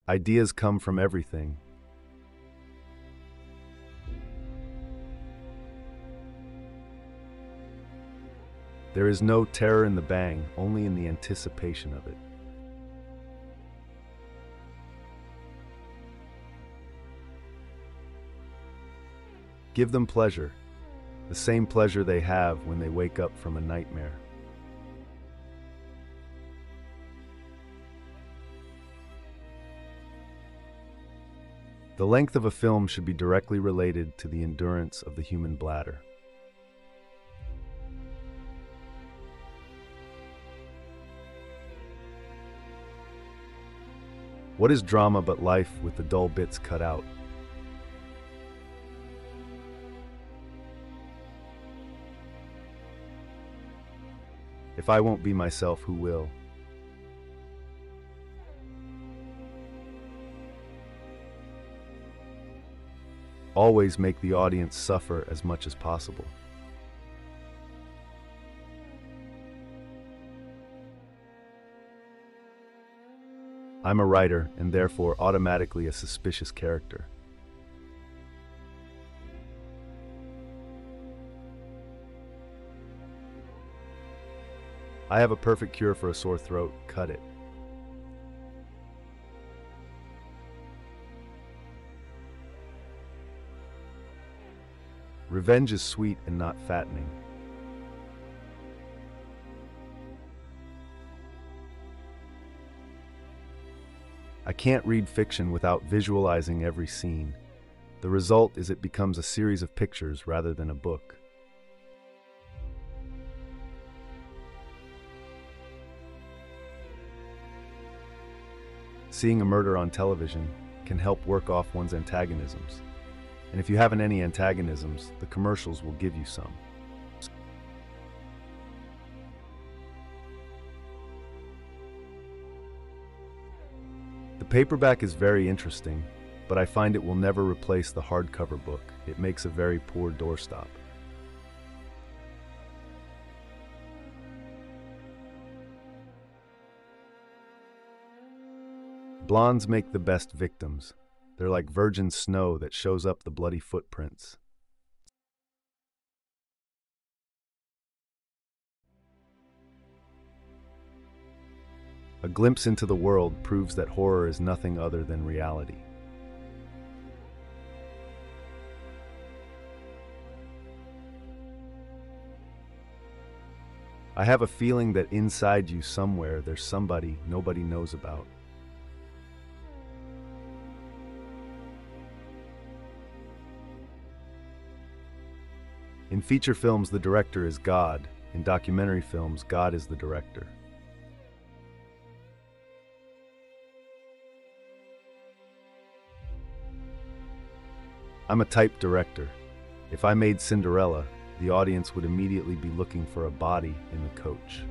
Ideas come from everything. There is no terror in the bang, only in the anticipation of it. Give them pleasure, the same pleasure they have when they wake up from a nightmare. The length of a film should be directly related to the endurance of the human bladder. What is drama but life with the dull bits cut out? If I won't be myself, who will? Always make the audience suffer as much as possible. I'm a writer and therefore automatically a suspicious character. I have a perfect cure for a sore throat. Cut it. Revenge is sweet and not fattening. I can't read fiction without visualizing every scene. The result is it becomes a series of pictures rather than a book. Seeing a murder on television can help work off one's antagonisms. And if you haven't any antagonisms, the commercials will give you some. The paperback is very interesting, but I find it will never replace the hardcover book. It makes a very poor doorstop. Blondes make the best victims. They're like virgin snow that shows up the bloody footprints. A glimpse into the world proves that horror is nothing other than reality. I have a feeling that inside you somewhere there's somebody nobody knows about. In feature films, the director is God. In documentary films, God is the director. I'm a type director. If I made Cinderella, the audience would immediately be looking for a body in the coach.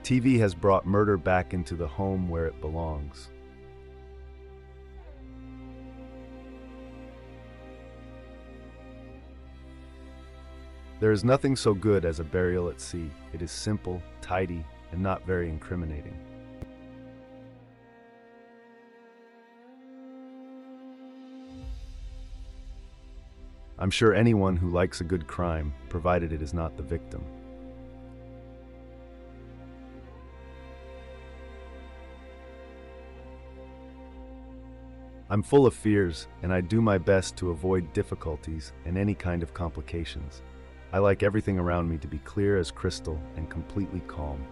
TV has brought murder back into the home where it belongs. There is nothing so good as a burial at sea. It is simple, tidy, and not very incriminating. I'm sure anyone who likes a good crime, provided it is not the victim. I'm full of fears, and I do my best to avoid difficulties and any kind of complications. I like everything around me to be clear as crystal and completely calm.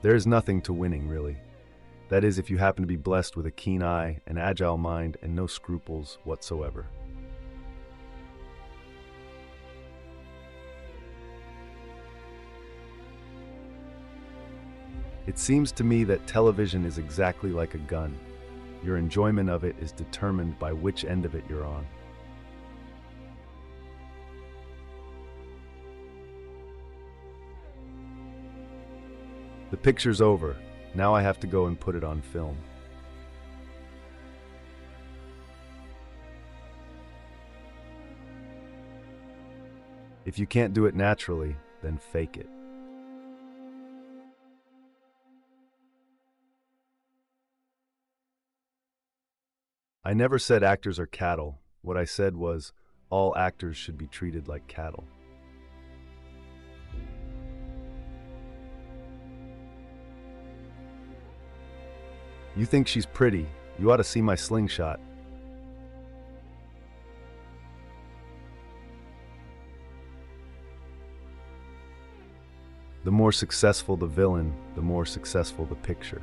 There is nothing to winning, really. That is, if you happen to be blessed with a keen eye, an agile mind, and no scruples whatsoever. It seems to me that television is exactly like a gun. Your enjoyment of it is determined by which end of it you're on. The picture's over. Now I have to go and put it on film. If you can't do it naturally, then fake it. I never said actors are cattle. What I said was, all actors should be treated like cattle. You think she's pretty. You ought to see my slingshot. The more successful the villain, the more successful the picture.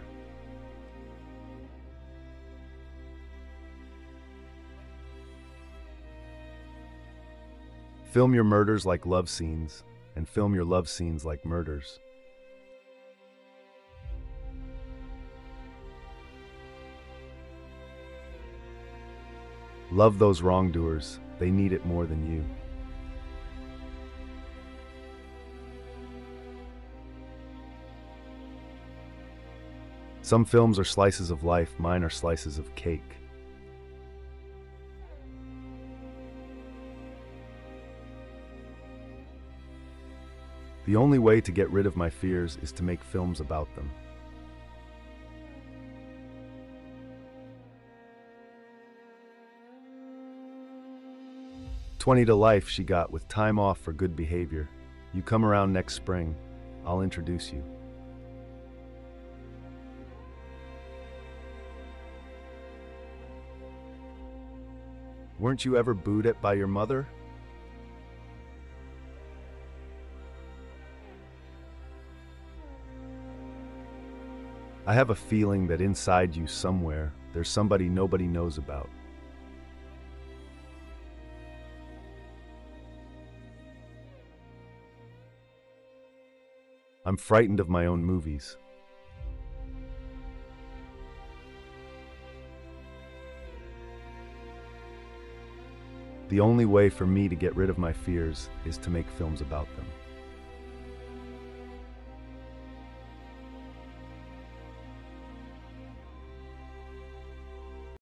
Film your murders like love scenes, and film your love scenes like murders. Love those wrongdoers. They need it more than you. Some films are slices of life, mine are slices of cake. The only way to get rid of my fears is to make films about them. $20 to life she got with time off for good behavior. You come around next spring, I'll introduce you. Weren't you ever booed at by your mother? I have a feeling that inside you somewhere, there's somebody nobody knows about. I'm frightened of my own movies. The only way for me to get rid of my fears is to make films about them.